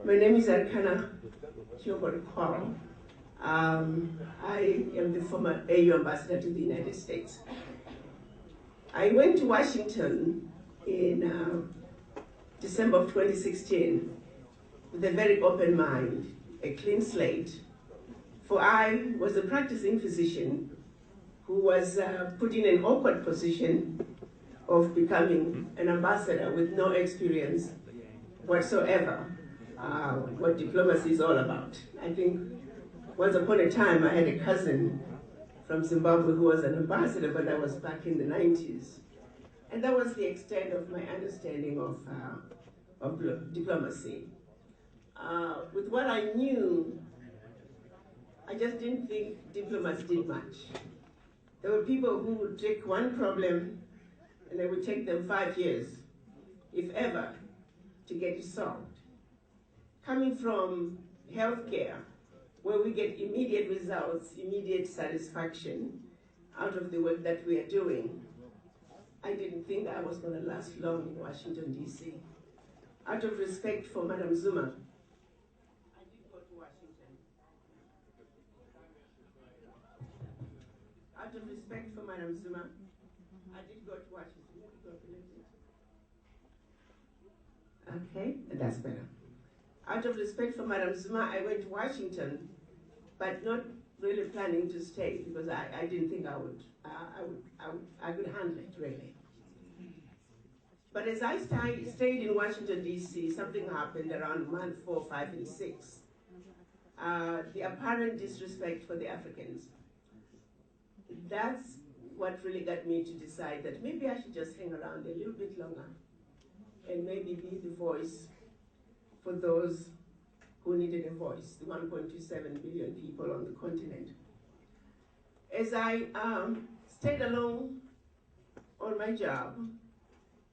My name is Arikana. I am the former AU ambassador to the United States. I went to Washington in December of 2016 with a very open mind, a clean slate, for I was a practicing physician who was put in an awkward position of becoming an ambassador with no experience whatsoever, what diplomacy is all about. I think once upon a time I had a cousin from Zimbabwe who was an ambassador, but that was back in the 90s. And that was the extent of my understanding of diplomacy. With what I knew, I just didn't think diplomats did much. There were people who would take one problem and it would take them 5 years, if ever, to get it solved. Coming from healthcare, where we get immediate results, immediate satisfaction out of the work that we are doing, I didn't think I was going to last long in Washington, D.C. Out of respect for Madam Zuma, I did go to Washington. Out of respect for Madam Zuma, I did go to Washington. Okay, that's better. Out of respect for Madam Zuma, I went to Washington, but not really planning to stay because I didn't think I could handle it really. But as I stayed in Washington, D.C., something happened around month 4, 5, and 6. The apparent disrespect for the Africans. That's what really got me to decide that maybe I should just hang around a little bit longer and maybe be the voice for those who needed a voice, the 1.27 billion people on the continent. As I stayed along on my job,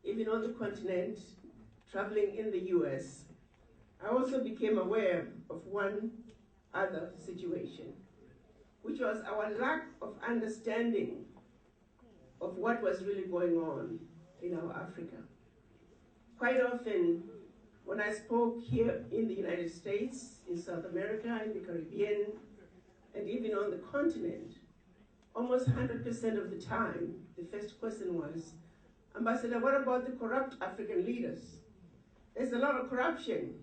even on the continent, traveling in the US, I also became aware of one other situation, which was our lack of understanding of what was really going on in our Africa. Quite often, when I spoke here in the United States, in South America, in the Caribbean, and even on the continent, almost 100% of the time, the first question was, Ambassador, what about the corrupt African leaders? There's a lot of corruption.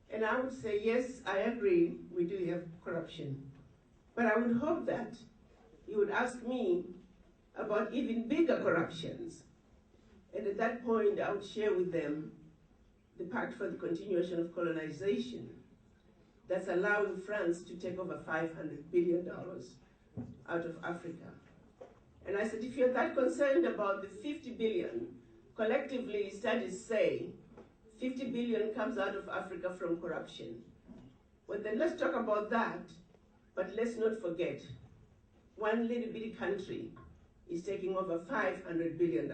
And I would say, yes, I agree, we do have corruption. But I would hope that you would ask me about even bigger corruptions. And at that point, I would share with them the Pact for the Continuation of Colonization that's allowing France to take over $500 billion out of Africa. And I said, if you're that concerned about the 50 billion, collectively studies say 50 billion comes out of Africa from corruption. Well, then let's talk about that, but let's not forget, one little bitty country is taking over $500 billion.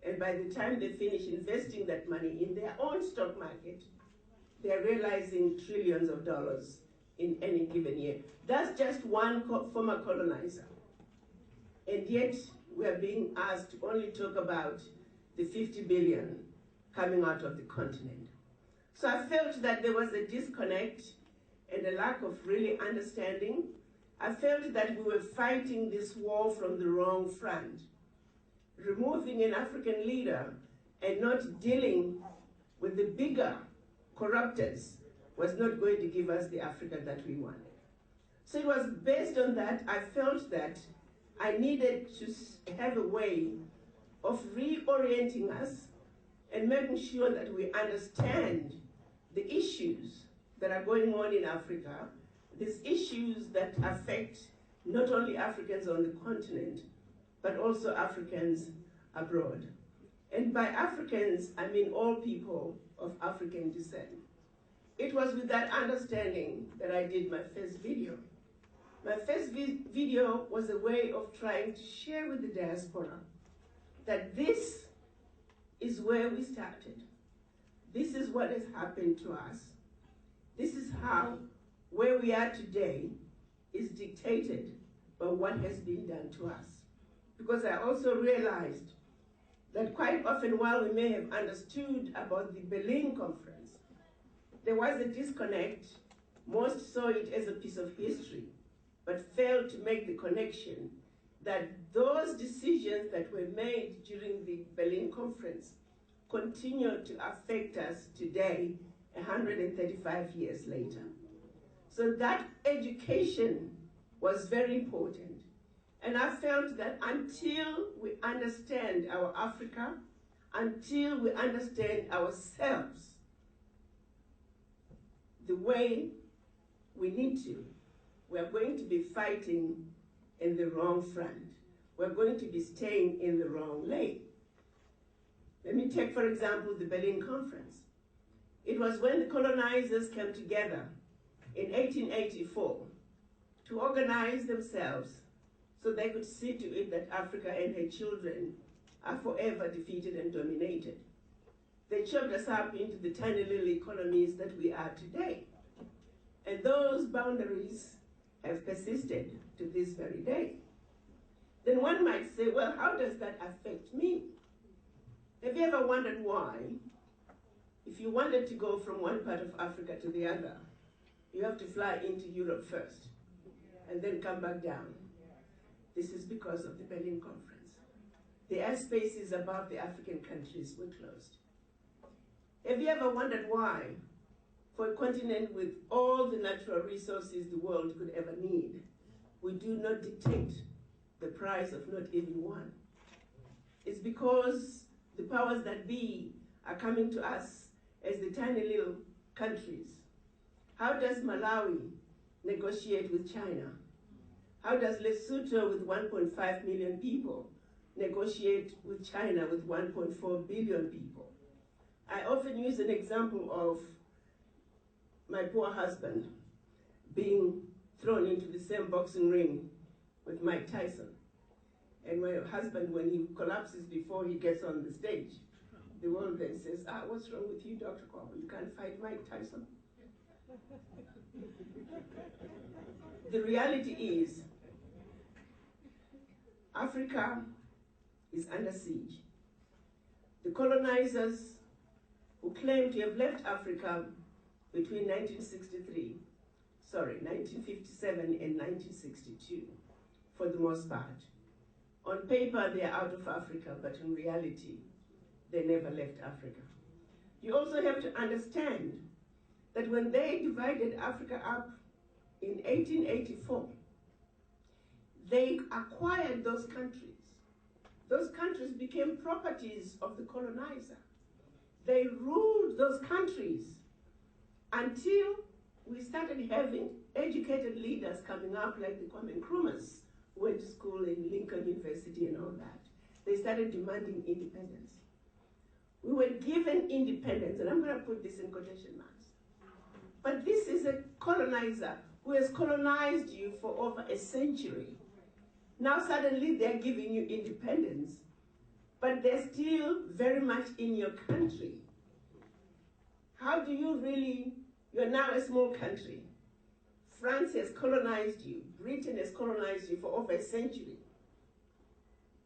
And by the time they finish investing that money in their own stock market, they're realizing trillions of dollars in any given year. That's just one former colonizer. And yet, we are being asked to only talk about the 50 billion coming out of the continent. So I felt that there was a disconnect and a lack of really understanding. I felt that we were fighting this war from the wrong front. Removing an African leader and not dealing with the bigger corruptors was not going to give us the Africa that we wanted. So it was based on that, I felt that I needed to have a way of reorienting us and making sure that we understand the issues that are going on in Africa, these issues that affect not only Africans on the continent, but also Africans abroad. And by Africans, I mean all people of African descent. It was with that understanding that I did my first video. My first video was a way of trying to share with the diaspora that this is where we started. This is what has happened to us. This is how where we are today is dictated by what has been done to us. Because I also realized that quite often, while we may have understood about the Berlin Conference, there was a disconnect. Most saw it as a piece of history, but failed to make the connection that those decisions that were made during the Berlin Conference continue to affect us today, 135 years later. So that education was very important. And I felt that until we understand our Africa, until we understand ourselves the way we need to, we're going to be fighting in the wrong front. We're going to be staying in the wrong lane. Let me take, for example, the Berlin Conference. It was when the colonizers came together in 1884 to organize themselves so they could see to it that Africa and her children are forever defeated and dominated. They chopped us up into the tiny little economies that we are today. And those boundaries have persisted to this very day. Then one might say, well, how does that affect me? Have you ever wondered why, if you wanted to go from one part of Africa to the other, you have to fly into Europe first and then come back down? This is because of the Berlin Conference. The airspaces above the African countries were closed. Have you ever wondered why, for a continent with all the natural resources the world could ever need, we do not dictate the price of not even one? It's because the powers that be are coming to us as the tiny little countries. How does Malawi negotiate with China? How does Lesotho, with 1.5 million people, negotiate with China with 1.4 billion people? I often use an example of my poor husband being thrown into the same boxing ring with Mike Tyson. And my husband, when he collapses before he gets on the stage, the world then says, what's wrong with you, Dr. Kwabo? You can't fight Mike Tyson. The reality is, Africa is under siege. The colonizers who claim to have left Africa between 1957 and 1962, for the most part. On paper, they are out of Africa, but in reality, they never left Africa. You also have to understand that when they divided Africa up in 1884, they acquired those countries. Those countries became properties of the colonizer. They ruled those countries until we started having educated leaders coming up like the Kwame Nkrumahs, who went to school in Lincoln University and all that. They started demanding independence. We were given independence, and I'm going to put this in quotation marks. But this is a colonizer who has colonized you for over a century. Now suddenly they're giving you independence, but they're still very much in your country. How do you really, you're now a small country. France has colonized you, Britain has colonized you for over a century.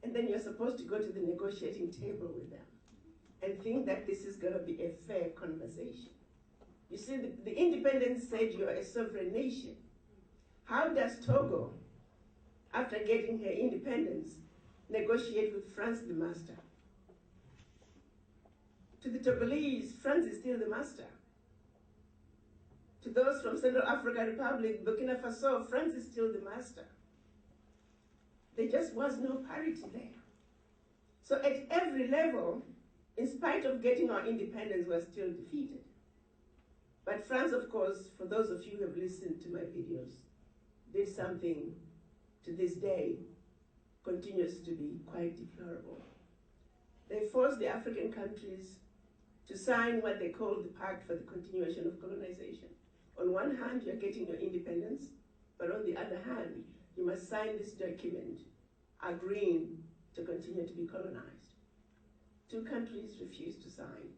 And then you're supposed to go to the negotiating table with them and think that this is going to be a fair conversation. You see, the independence said you're a sovereign nation. How does Togo, after getting her independence, negotiate with France the master? To the Togolese, France is still the master. To those from Central African Republic, Burkina Faso, France is still the master. There just was no parity there. So at every level, in spite of getting our independence, we're still defeated. But France, of course, for those of you who have listened to my videos, did something to this day continues to be quite deplorable. They forced the African countries to sign what they call the Pact for the Continuation of Colonization. On one hand, you're getting your independence, but on the other hand, you must sign this document agreeing to continue to be colonized. Two countries refused to sign.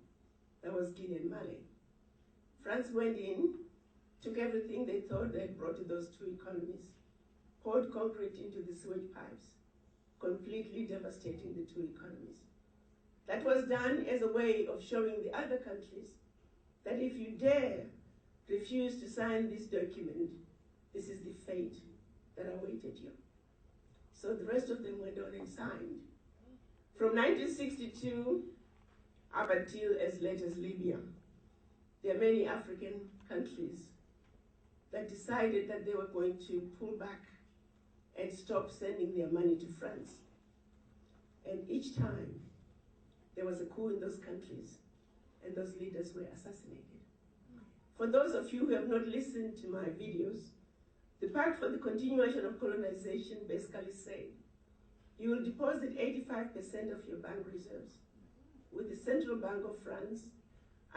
That was Guinea and Mali. France went in, took everything they thought they had brought to those two economies, poured concrete into the sewage pipes, completely devastating the two economies. That was done as a way of showing the other countries that if you dare refuse to sign this document, this is the fate that awaited you. So the rest of them went on and signed. From 1962 up until as late as Libya, there are many African countries that decided that they were going to pull back and stop sending their money to France. And each time, there was a coup in those countries, and those leaders were assassinated. For those of you who have not listened to my videos, the Pact for the Continuation of Colonization basically said, you will deposit 85% of your bank reserves with the Central Bank of France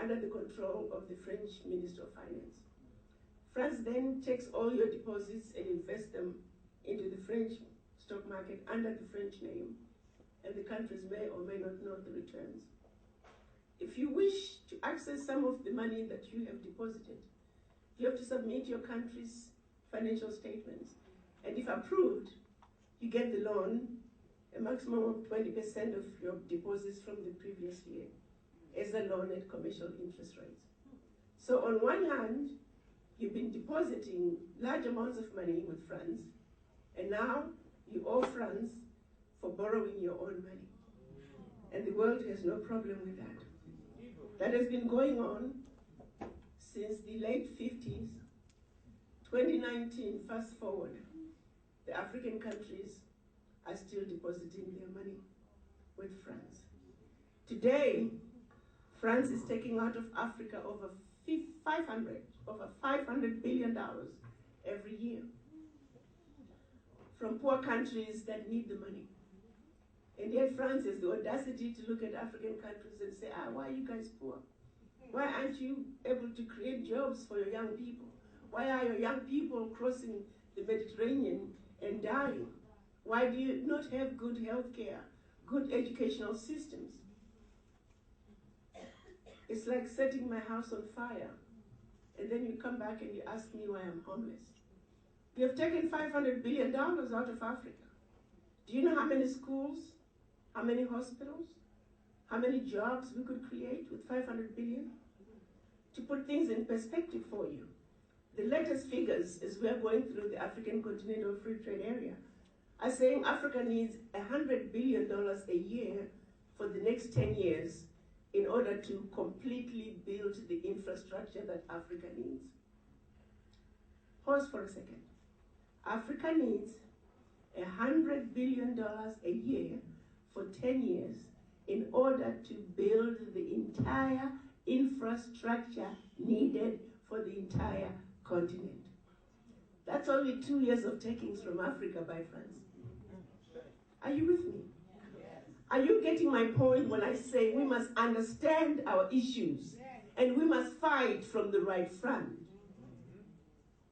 under the control of the French Minister of Finance. France then takes all your deposits and invests them into the French stock market under the French name, and the countries may or may not know the returns. If you wish to access some of the money that you have deposited, you have to submit your country's financial statements. And if approved, you get the loan, a maximum of 20% of your deposits from the previous year as a loan at commercial interest rates. So on one hand, you've been depositing large amounts of money with France, and now you owe France for borrowing your own money. And the world has no problem with that. That has been going on since the late 50s. 2019, fast forward, the African countries are still depositing their money with France. Today, France is taking out of Africa over $500 billion every year from poor countries that need the money. And yet France has the audacity to look at African countries and say, why are you guys poor? Why aren't you able to create jobs for your young people? Why are your young people crossing the Mediterranean and dying? Why do you not have good health care, good educational systems? It's like setting my house on fire, and then you come back and you ask me why I'm homeless. We have taken $500 billion out of Africa. Do you know how many schools, how many hospitals, how many jobs we could create with $500 billion? To put things in perspective for you, the latest figures as we are going through the African Continental Free Trade Area are saying Africa needs $100 billion a year for the next 10 years in order to completely build the infrastructure that Africa needs. Pause for a second. Africa needs $100 billion a year for 10 years in order to build the entire infrastructure needed for the entire continent. That's only 2 years of takings from Africa by France. Are you with me? Are you getting my point when I say we must understand our issues and we must fight from the right front?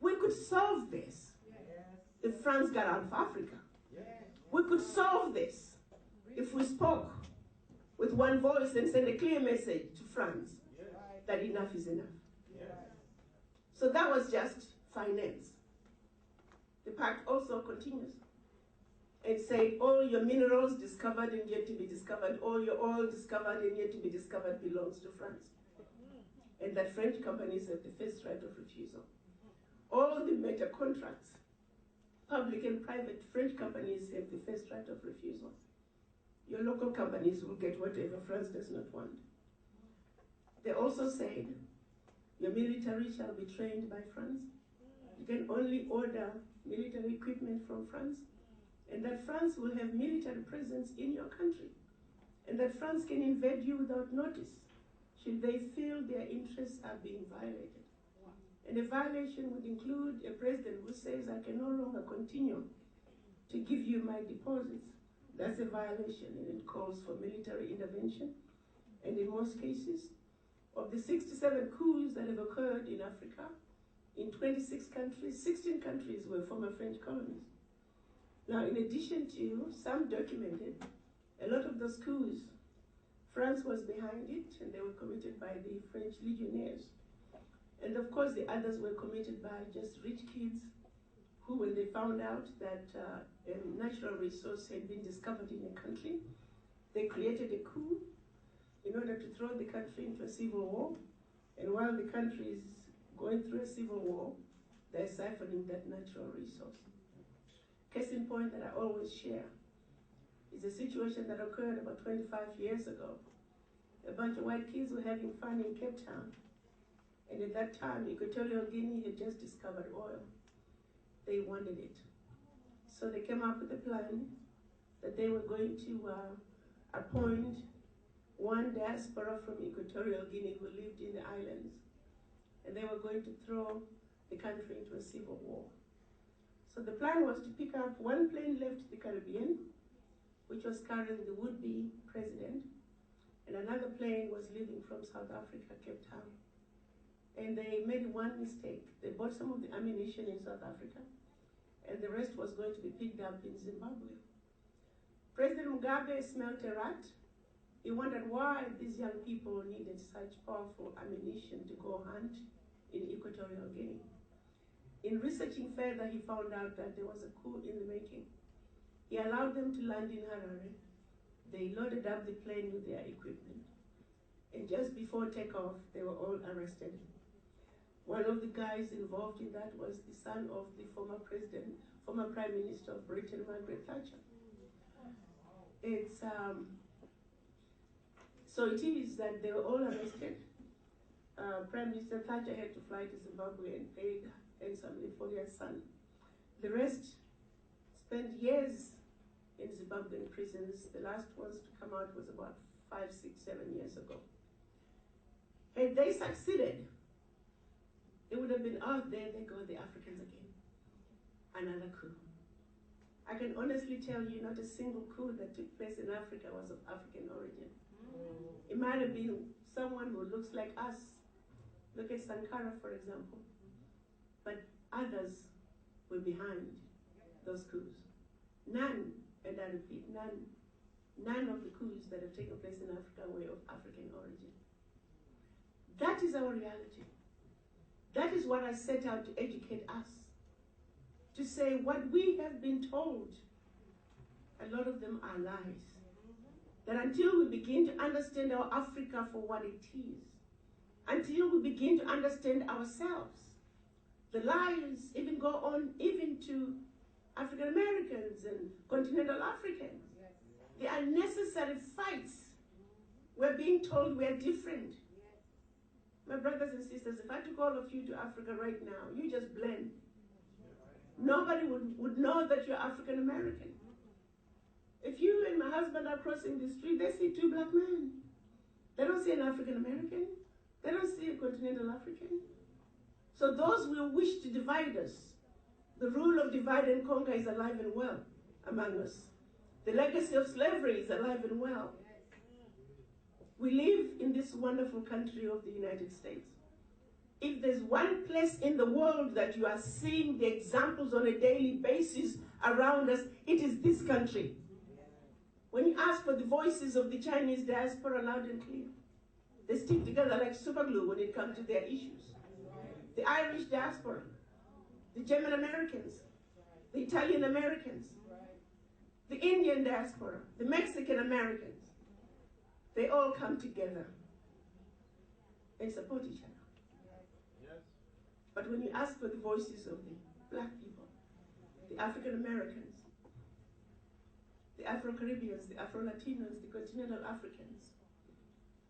We could solve this if France got out of Africa. We could solve this if we spoke with one voice and sent a clear message to France that enough is enough. So that was just finance. The pact also continues and said all your minerals discovered and yet to be discovered, all your oil discovered and yet to be discovered belongs to France. And that French companies have the first right of refusal. All the major contracts, public and private French companies have the first right of refusal. Your local companies will get whatever France does not want. They also said your military shall be trained by France. You can only order military equipment from France, and that France will have military presence in your country, and that France can invade you without notice should they feel their interests are being violated. And a violation would include a president who says, I can no longer continue to give you my deposits. That's a violation, and it calls for military intervention. And in most cases, of the 67 coups that have occurred in Africa, in 26 countries, 16 countries were former French colonies. Now, in addition to some documented, a lot of those coups, France was behind it, and they were committed by the French legionnaires. And of course, the others were committed by just rich kids who, when they found out that a natural resource had been discovered in a country, they created a coup in order to throw the country into a civil war And while the country is going through a civil war, they're siphoning that natural resource. Case in point that I always share is a situation that occurred about 25 years ago. A bunch of white kids were having fun in Cape Town. And at that time, Equatorial Guinea had just discovered oil. They wanted it. So they came up with a plan that they were going to appoint one diaspora from Equatorial Guinea who lived in the islands. And they were going to throw the country into a civil war. So the plan was to pick up one plane left the Caribbean, which was carrying the would-be president, and another plane was leaving from South Africa, Cape Town. And they made one mistake. They bought some of the ammunition in South Africa, and the rest was going to be picked up in Zimbabwe. President Mugabe smelt a rat. He wondered why these young people needed such powerful ammunition to go hunt in Equatorial Guinea. In researching further, he found out that there was a coup in the making. He allowed them to land in Harare. They loaded up the plane with their equipment. And just before takeoff, they were all arrested. One of the guys involved in that was the son of the former Prime Minister of Britain, Margaret Thatcher. So it is that they were all arrested. Prime Minister Thatcher had to fly to Zimbabwe and paid handsomely for their son. The rest spent years in Zimbabwean prisons. The last ones to come out was about 5, 6, 7 years ago. Had they succeeded, it would have been, oh, there they go, the Africans again. Another coup. I can honestly tell you not a single coup that took place in Africa was of African origin. It might have been someone who looks like us. Look at Sankara, for example. But others were behind those coups. None, and I repeat, none of the coups that have taken place in Africa were of African origin. That is our reality. That is what I set out to educate us. To say what we have been told, a lot of them are lies. That until we begin to understand our Africa for what it is, until we begin to understand ourselves, the lies even go on even to African Americans and continental Africans. The unnecessary fights. We're being told we're different. My brothers and sisters, if I took all of you to Africa right now, you just blend. Nobody would know that you're African American. If you and my husband are crossing the street, they see two black men. They don't see an African American. They don't see a continental African. So those who wish to divide us, the rule of divide and conquer is alive and well among us. The legacy of slavery is alive and well. We live in this wonderful country of the United States. If there's one place in the world that you are seeing the examples on a daily basis around us, it is this country. When you ask for the voices of the Chinese diaspora loud and clear, they stick together like super glue when it comes to their issues. The Irish diaspora, the German Americans, the Italian Americans, the Indian diaspora, the Mexican Americans, they all come together and support each other. But when you ask for the voices of the black people, the African Americans, the Afro-Caribbeans, the Afro-Latinos, the continental Africans,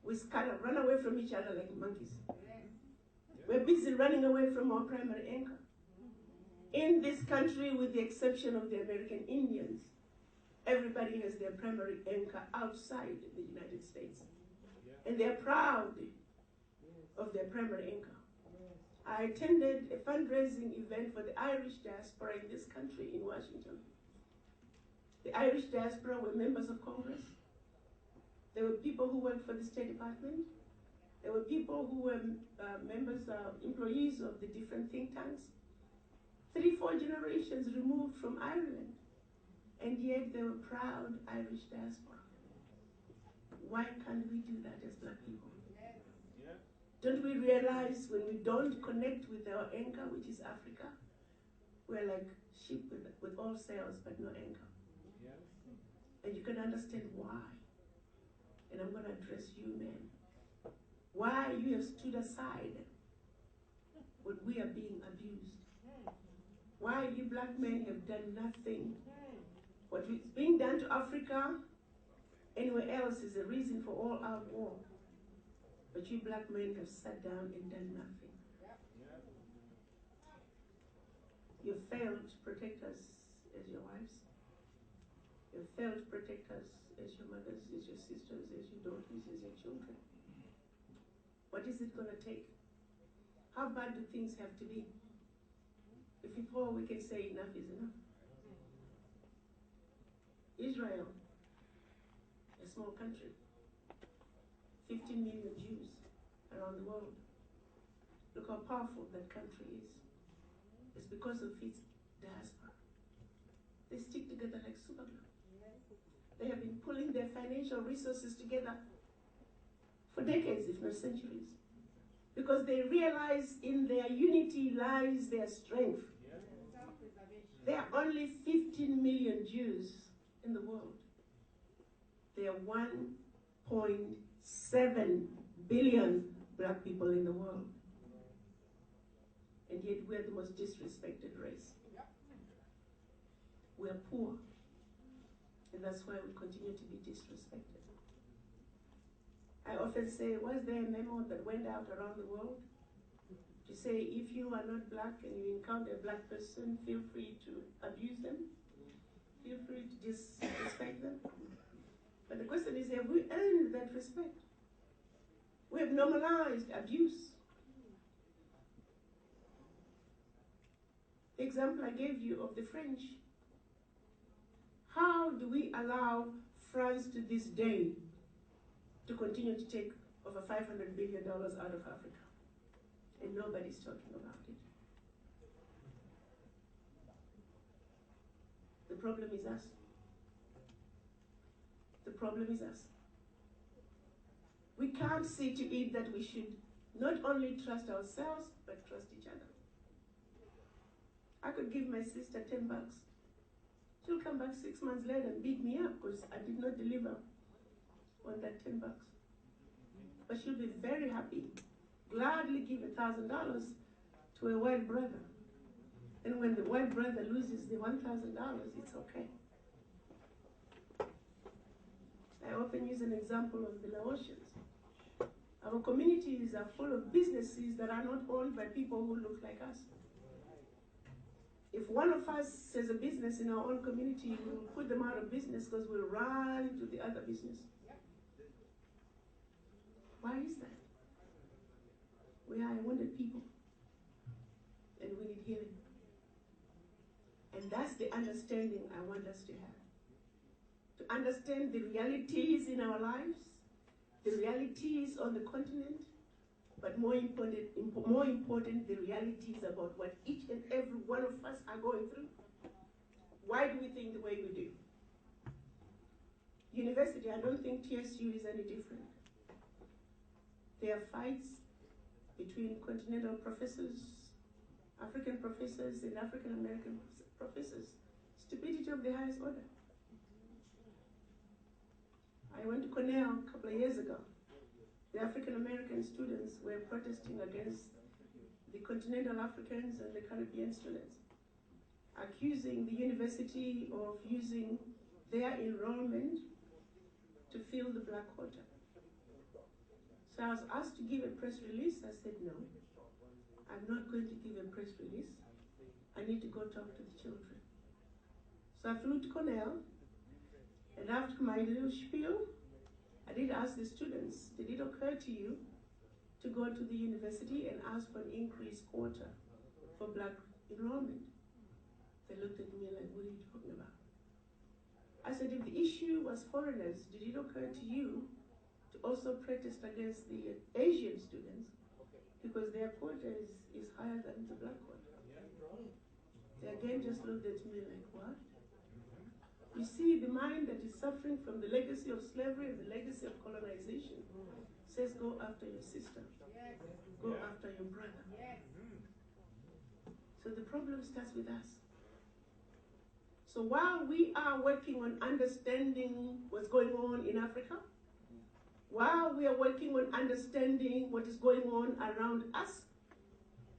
we scatter, run away from each other like monkeys. We're busy running away from our primary anchor. In this country, with the exception of the American Indians, everybody has their primary anchor outside the United States. And they're proud of their primary anchor. I attended a fundraising event for the Irish diaspora in this country in Washington. The Irish diaspora were members of Congress. There were people who worked for the State Department. There were people who were employees of the different think tanks. 3, 4 generations removed from Ireland. And yet they were proud Irish diaspora. Why can't we do that as black people? Don't we realize when we don't connect with our anchor, which is Africa, we're like sheep with all sails but no anchor. And you can understand why. And I'm going to address you, men. Why you have stood aside when we are being abused. Why you black men have done nothing. What is being done to Africa, anywhere else, is a reason for all our war. But you black men have sat down and done nothing. You failed to protect us as your wives. You failed to protect us as your mothers, as your sisters, as your daughters, as your children. What is it going to take? How bad do things have to be? If before we can say enough is enough. Israel, a small country, 15 million Jews around the world. Look how powerful that country is. It's because of its diaspora. They stick together like super glue. They have been pulling their financial resources together for decades, if not centuries. Because they realize in their unity lies their strength. There are only 15 million Jews in the world. There are 1.7 billion black people in the world. And yet we're the most disrespected race. We're poor. And that's why we continue to be disrespected. I often say, was there a memo that went out around the world to say, if you are not black and you encounter a black person, feel free to abuse them, feel free to disrespect them? But the question is, have we earned that respect? We have normalized abuse. The example I gave you of the French. How do we allow France to this day to continue to take over $500 billion out of Africa? And nobody's talking about it. The problem is us. The problem is us. We can't see to it that we should not only trust ourselves, but trust each other. I could give my sister $10. She'll come back 6 months later and beat me up because I did not deliver on that $10. But she'll be very happy, gladly give $1,000 to a white brother. And when the white brother loses the $1,000, it's okay. I often use an example of the Laotians. Our communities are full of businesses that are not owned by people who look like us. If one of us has a business in our own community, we'll put them out of business because we'll run to the other business. Why is that? We are a wounded people, and we need healing. And that's the understanding I want us to have. To understand the realities in our lives, the realities on the continent, but more important, the realities about what each and every one of us are going through. Why do we think the way we do? University, I don't think TSU is any different. There are fights between Continental professors, African professors, and African American professors. Stupidity of the highest order. I went to Cornell a couple of years ago. The African American students were protesting against the Continental Africans and the Caribbean students, accusing the university of using their enrollment to fill the black quota. So I was asked to give a press release. I said, no, I'm not going to give a press release. I need to go talk to the children. So I flew to Cornell, and after my little spiel, I did ask the students, did it occur to you to go to the university and ask for an increased quota for black enrollment? They looked at me like, what are you talking about? I said, if the issue was foreigners, did it occur to you to also protest against the Asian students because their quota is higher than the black quota? They again just looked at me like, what? You see, the mind that is suffering from the legacy of slavery and the legacy of colonization says, go after your sister. Go after your brother. So the problem starts with us. So while we are working on understanding what's going on in Africa, while we are working on understanding what is going on around us,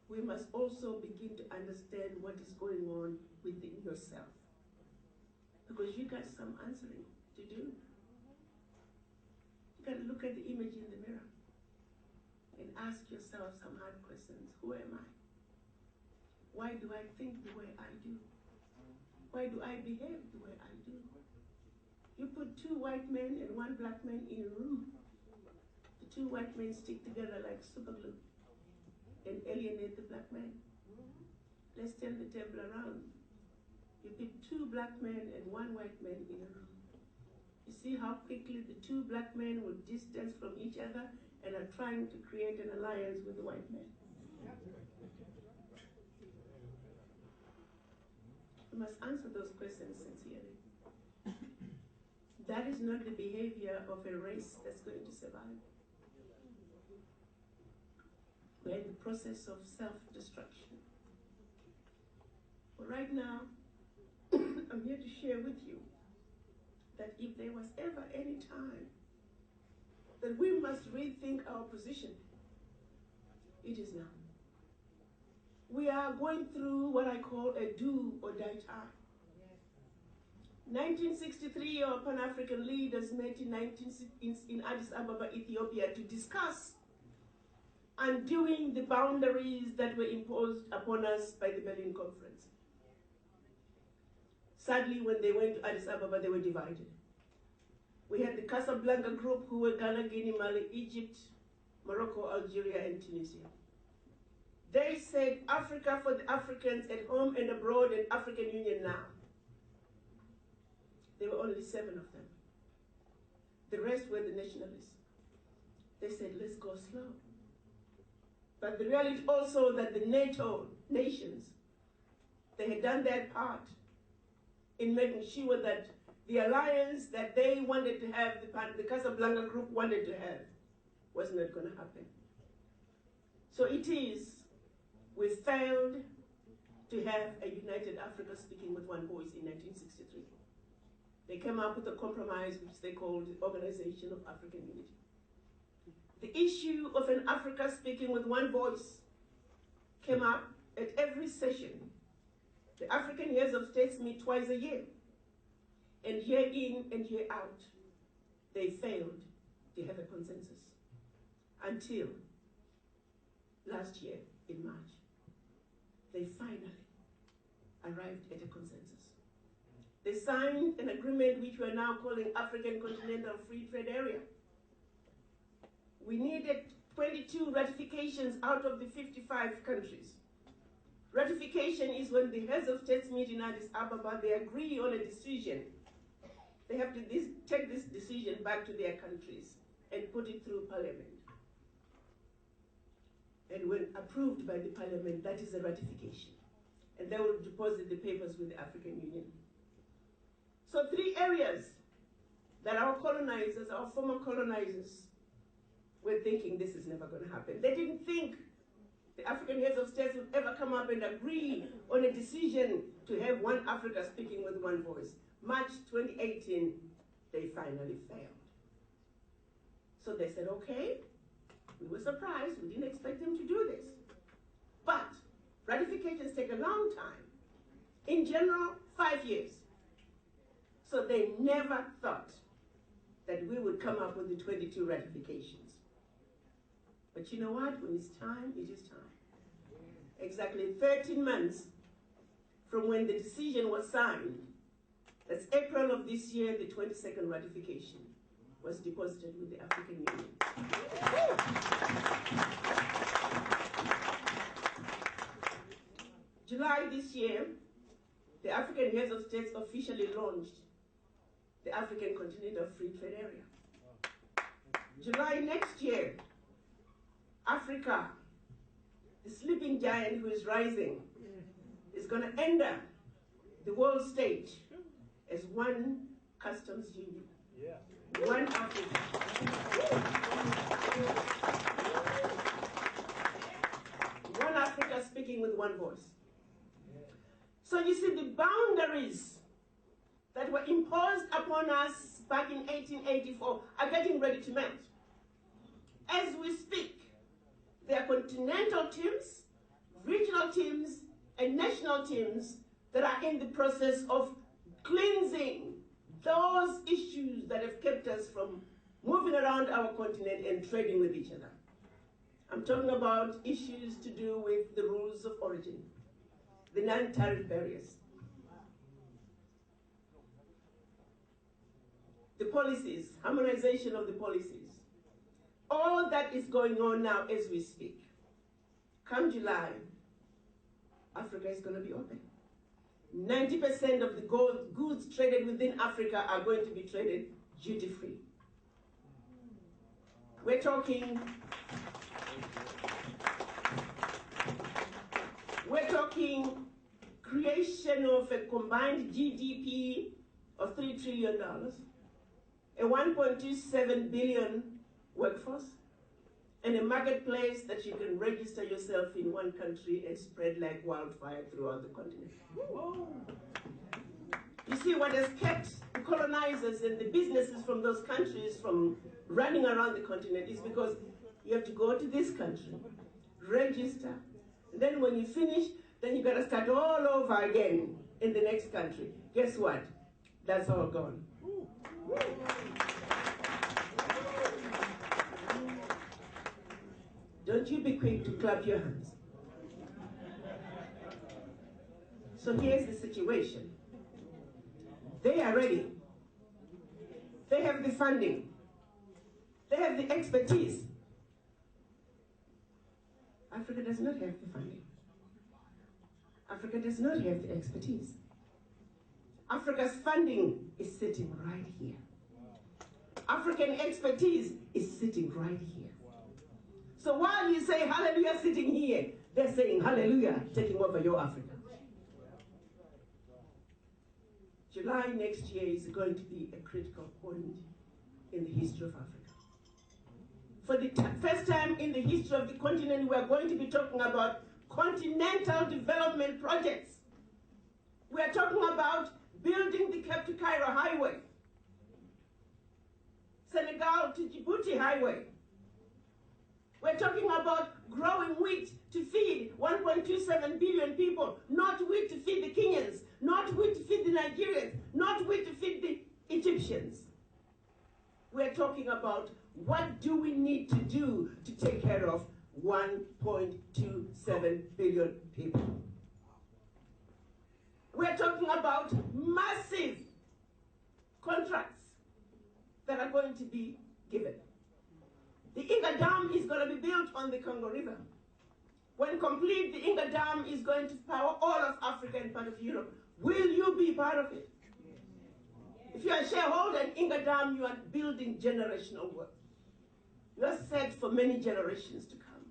we must also begin to understand what is going on within yourself. Because you got some answering to do. You got to look at the image in the mirror and ask yourself some hard questions. Who am I? Why do I think the way I do? Why do I behave the way I do? You put two white men and one black man in a room. The two white men stick together like super glue and alienate the black man. Let's turn the table around. You put two black men and one white man in a room. You see how quickly the two black men will distance from each other and are trying to create an alliance with the white man. You must answer those questions sincerely. That is not the behavior of a race that's going to survive. We're in the process of self-destruction. But right now, I'm here to share with you that if there was ever any time that we must rethink our position, it is now. We are going through what I call a do or die time. 1963, our Pan-African leaders met in Addis Ababa, Ethiopia, to discuss undoing the boundaries that were imposed upon us by the Berlin Conference. Sadly, when they went to Addis Ababa, they were divided. We had the Casablanca group, who were Ghana, Guinea, Mali, Egypt, Morocco, Algeria, and Tunisia. They said Africa for the Africans at home and abroad, and African Union now. There were only 7 of them. The rest were the nationalists. They said, let's go slow. But the reality also that the NATO nations, they had done their part in making sure that the alliance that they wanted to have, the Casablanca group wanted to have, was not going to happen. So it is, we failed to have a united Africa speaking with one voice in 1963. They came up with a compromise which they called the Organization of African Unity. The issue of an Africa speaking with one voice came up at every session. The African heads of states meet twice a year. And year in and year out, they failed to have a consensus until last year in March. They finally arrived at a consensus. They signed an agreement which we're now calling African Continental Free Trade Area. We needed 22 ratifications out of the 55 countries. Ratification is when the heads of states meet in Addis Ababa, they agree on a decision. They have to take this decision back to their countries and put it through parliament. And when approved by the parliament, that is a ratification. And they will deposit the papers with the African Union. So 3 areas that our colonizers, our former colonizers, were thinking this is never going to happen. They didn't think the African heads of states would ever come up and agree on a decision to have one Africa speaking with one voice. March 2018, they finally failed. So they said, okay, we were surprised, we didn't expect them to do this. But ratifications take a long time. In general, 5 years. So they never thought that we would come up with the 22 ratifications. But you know what? When it's time, it is time. Exactly 13 months from when the decision was signed, that's April of this year, the 22nd ratification was deposited with the African Union. July this year, the African heads of states officially launched the African Continental Free Trade Area. July next year, Africa, the sleeping giant who is rising, is going to enter the world stage as one customs union. Yeah. One Africa. One Africa speaking with one voice. So you see, the boundaries that were imposed upon us back in 1884 are getting ready to melt. As we speak, there are continental teams, regional teams, and national teams that are in the process of cleansing those issues that have kept us from moving around our continent and trading with each other. I'm talking about issues to do with the rules of origin, the non-tariff barriers, the policies, harmonization of the policies. All that is going on now as we speak. Come July, Africa is going to be open. 90% of the goods traded within Africa are going to be traded duty-free. We're talking creation of a combined GDP of $3 trillion, a 1.27 billion workforce, and a marketplace that you can register yourself in one country and spread like wildfire throughout the continent. Whoa. You see, what has kept the colonizers and the businesses from those countries from running around the continent is because you have to go to this country, register, and then when you finish, then you got to start all over again in the next country. Guess what? That's all gone. Don't you be quick to clap your hands. So here's the situation. They are ready. They have the funding. They have the expertise. Africa does not have the funding. Africa does not have the expertise. Africa's funding is sitting right here. African expertise is sitting right here. So while you say hallelujah sitting here, they're saying hallelujah taking over your Africa. July next year is going to be a critical point in the history of Africa. For the first time in the history of the continent, we are going to be talking about continental development projects. We are talking about building the Cape to Cairo highway, Senegal to Djibouti highway. We're talking about growing wheat to feed 1.27 billion people, not wheat to feed the Kenyans, not wheat to feed the Nigerians, not wheat to feed the Egyptians. We're talking about what do we need to do to take care of 1.27 billion people. We're talking about massive contracts that are going to be given. The Inga Dam is going to be built on the Congo River. When complete, the Inga Dam is going to power all of Africa and part of Europe. Will you be part of it? If you're a shareholder in Inga Dam, you are building generational wealth. You are set for many generations to come.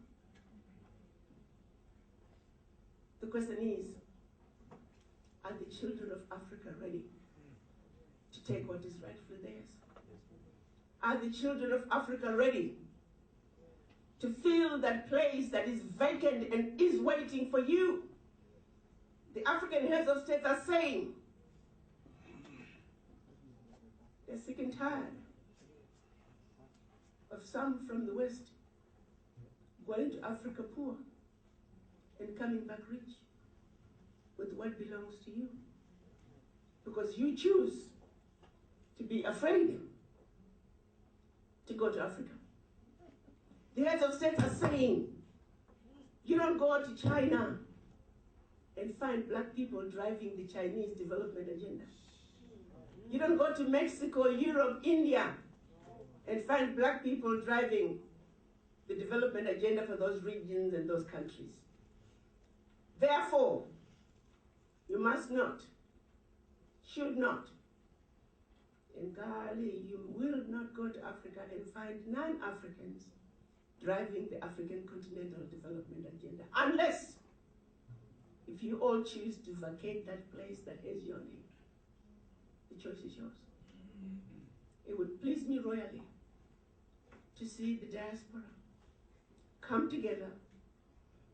The question is, are the children of Africa ready to take what is rightfully theirs? Are the children of Africa ready to fill that place that is vacant and is waiting for you? The African heads of states are saying they're sick and tired of some from the West going to Africa poor and coming back rich with what belongs to you. Because you choose to be afraid to go to Africa. The heads of states are saying, you don't go to China and find black people driving the Chinese development agenda. You don't go to Mexico, Europe, India, and find black people driving the development agenda for those regions and those countries. Therefore, you must not, should not, and golly, you will not go to Africa and find non-Africans driving the African continental development agenda, unless if you all choose to vacate that place that has your name. The choice is yours. It would please me royally to see the diaspora come together,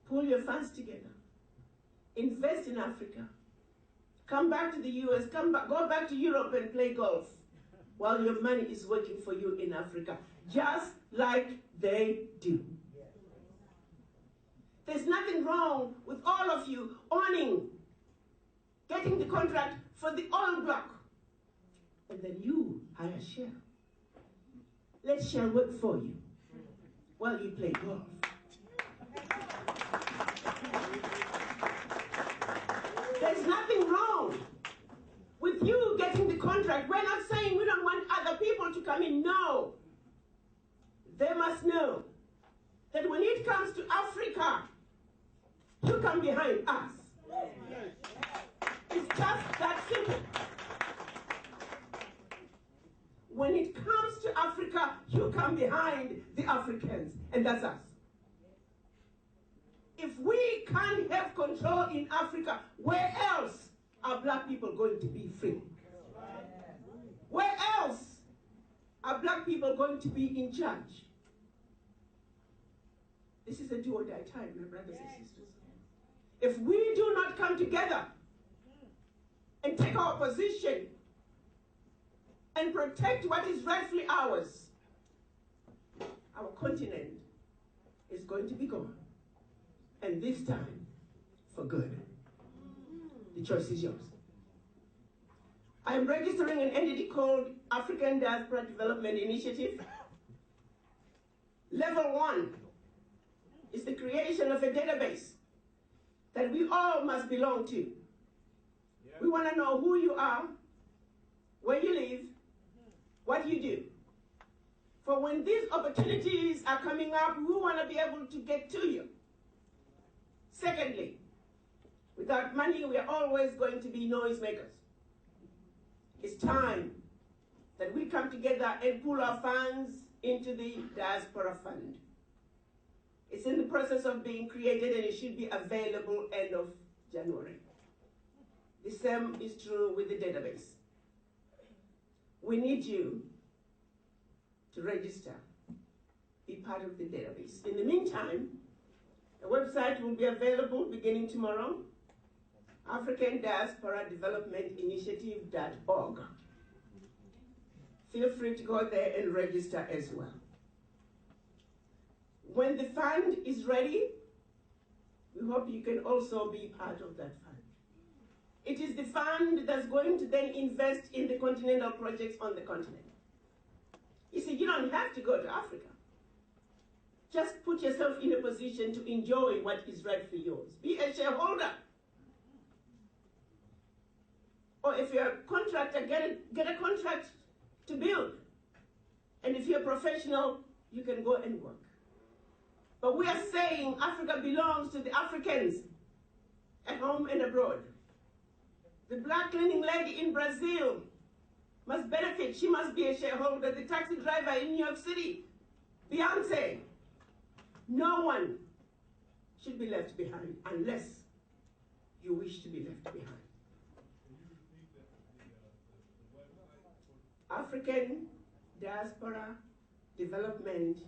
pull your funds together, invest in Africa, come back to the US, go back to Europe and play golf while your money is working for you in Africa. just like they do. There's nothing wrong with all of you owning, getting the contract for the oil block, and then you hire Shell. Let Shell work for you while you play golf. There's nothing wrong with you getting the contract. We're not saying we don't want other people to come in. No. They must know that when it comes to Africa, you come behind us. It's just that simple. When it comes to Africa, you come behind the Africans, and that's us. If we can't have control in Africa, where else are black people going to be free? Where else are black people going to be in charge? This is a do or die time, my brothers and sisters. If we do not come together and take our position and protect what is rightfully ours, our continent is going to be gone. And this time, for good. The choice is yours. I am registering an entity called African Diaspora Development Initiative. Level 1 is the creation of a database that we all must belong to. We want to know who you are, where you live, what you do. For when these opportunities are coming up, we want to be able to get to you. Secondly, without money, we are always going to be noisemakers. It's time that we come together and pool our funds into the Diaspora Fund. It's in the process of being created and it should be available end of January. The same is true with the database. We need you to register, be part of the database. In the meantime, the website will be available beginning tomorrow, African Diaspora Development Initiative.org. Feel free to go there and register as well. When the fund is ready, we hope you can also be part of that fund. It is the fund that's going to then invest in the continental projects on the continent. You see, you don't have to go to Africa. Just put yourself in a position to enjoy what is rightfully yours. Be a shareholder. Or if you're a contractor, get a contract to build. And if you're a professional, you can go and work. But we are saying Africa belongs to the Africans at home and abroad. The black cleaning lady in Brazil must benefit. She must be a shareholder. The taxi driver in New York City, Beyonce. No one should be left behind unless you wish to be left behind. African Diaspora Development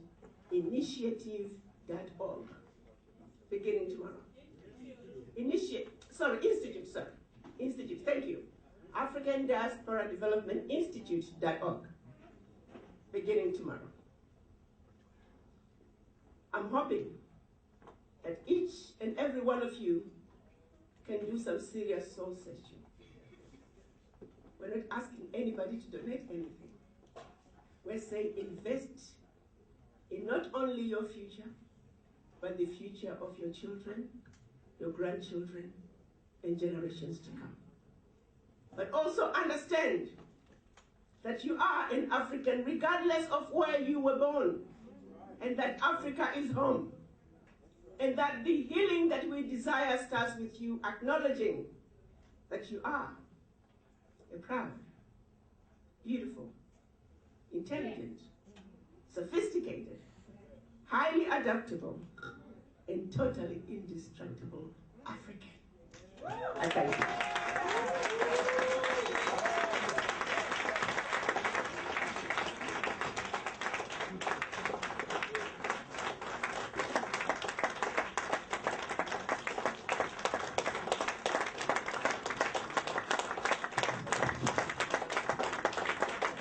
Initiative.org, beginning tomorrow. Institute, thank you. African Diaspora Development Institute.org, beginning tomorrow. I'm hoping that each and every one of you can do some serious soul searching. We're not asking anybody to donate anything. We're saying invest in not only your future, but the future of your children, your grandchildren, and generations to come. But also understand that you are an African regardless of where you were born, and that Africa is home, and that the healing that we desire starts with you acknowledging that you are a proud, beautiful, intelligent, sophisticated, highly adaptable, and totally indestructible African. I thank you.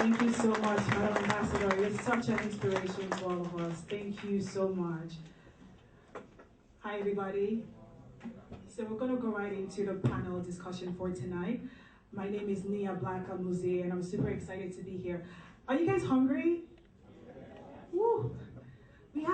Thank you so much, Madam Ambassador. You're such an inspiration to all of us. Thank you so much. Hi, everybody. So we're going to go right into the panel discussion for tonight. My name is Nia Blanca Muze, and I'm super excited to be here. Are you guys hungry?